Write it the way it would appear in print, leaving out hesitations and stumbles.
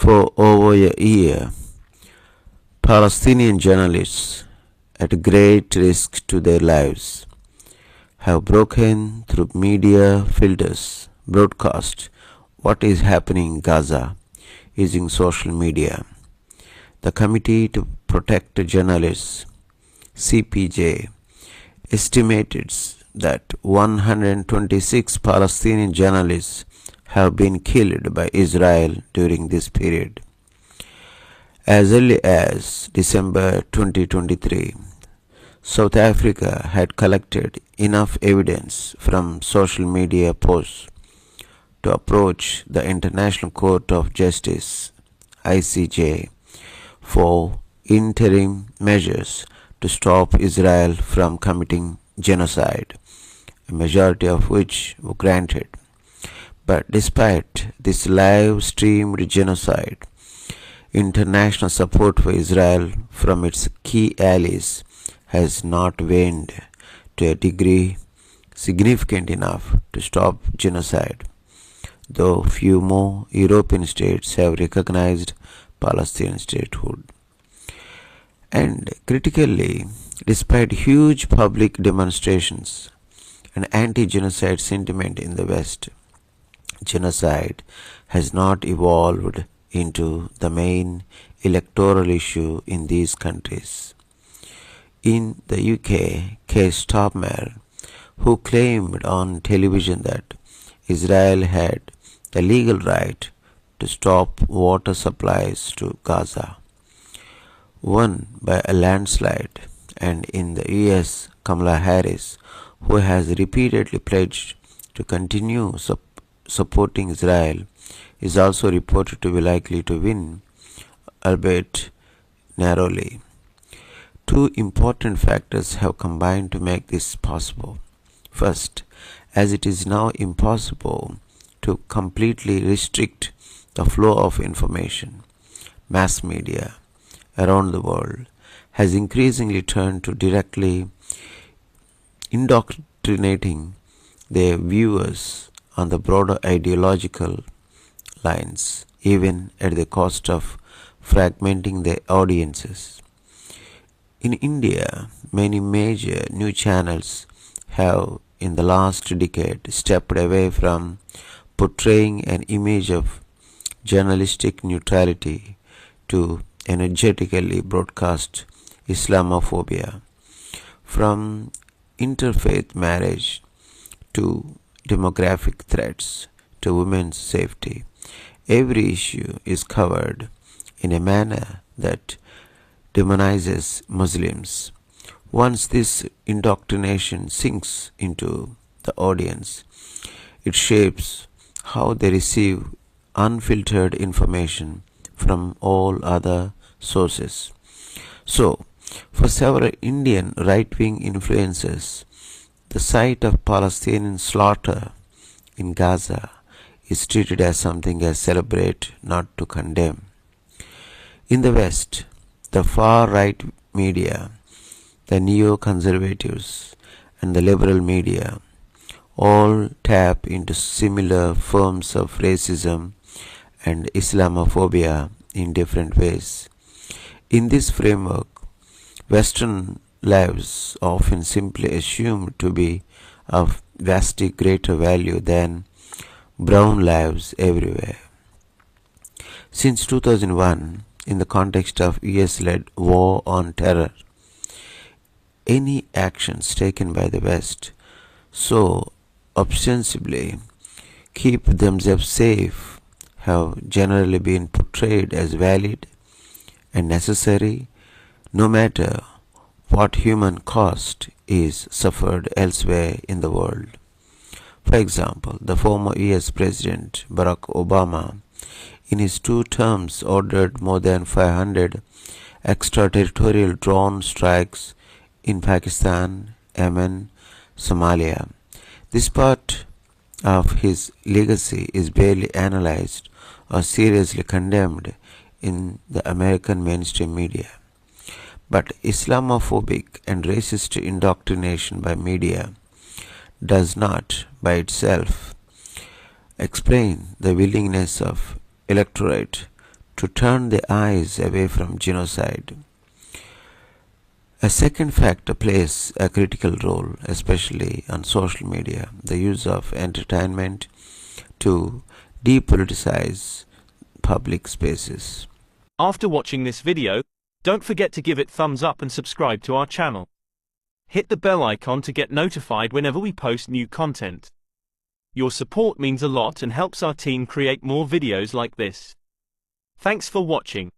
For over a year, Palestinian journalists, at great risk to their lives, have broken through media filters, broadcast what is happening in Gaza using social media. The Committee to Protect Journalists, CPJ, estimated that 126 Palestinian journalists have been killed by Israel during this period. As early as December 2023, South Africa had collected enough evidence from social media posts to approach the International Court of Justice, ICJ, for interim measures to stop Israel from committing genocide, a majority of which were granted. But despite this live-streamed genocide, international support for Israel from its key allies has not waned to a degree significant enough to stop genocide, though few more European states have recognized Palestinian statehood. And critically, despite huge public demonstrations and anti-genocide sentiment in the West, genocide has not evolved into the main electoral issue in these countries. In the UK, Keir Starmer, who claimed on television that Israel had the legal right to stop water supplies to Gaza, won by a landslide, and in the US, Kamala Harris, who has repeatedly pledged to continue supporting Israel, is also reported to be likely to win, albeit narrowly. Two important factors have combined to make this possible. First, as it is now impossible to completely restrict the flow of information, mass media around the world has increasingly turned to directly indoctrinating their viewers on the broader ideological lines, even at the cost of fragmenting their audiences. In India, many major news channels have in the last decade stepped away from portraying an image of journalistic neutrality to energetically broadcast Islamophobia. From interfaith marriage to demographic threats to women's safety, every issue is covered in a manner that demonizes Muslims. Once this indoctrination sinks into the audience, it shapes how they receive unfiltered information from all other sources. So, for several Indian right-wing influencers, the sight of Palestinian slaughter in Gaza is treated as something to celebrate, not to condemn. In the West, the far-right media, the neoconservatives, and the liberal media all tap into similar forms of racism and Islamophobia in different ways. In this framework, Western lives are often simply assumed to be of vastly greater value than brown lives everywhere. Since 2001, in the context of US-led war on terror, any actions taken by the West so ostensibly keep themselves safe have generally been portrayed as valid and necessary, no matter what human cost is suffered elsewhere in the world. For example, the former US President Barack Obama, in his 2 terms, ordered more than 500 extraterritorial drone strikes in Pakistan, Yemen, Somalia. This part of his legacy is barely analyzed or seriously condemned in the American mainstream media. But Islamophobic and racist indoctrination by media does not, by itself, explain the willingness of electorate to turn their eyes away from genocide. A second factor plays a critical role, especially on social media, the use of entertainment to depoliticize public spaces. After watching this video, don't forget to give it thumbs up and subscribe to our channel. Hit the bell icon to get notified whenever we post new content. Your support means a lot and helps our team create more videos like this. Thanks for watching.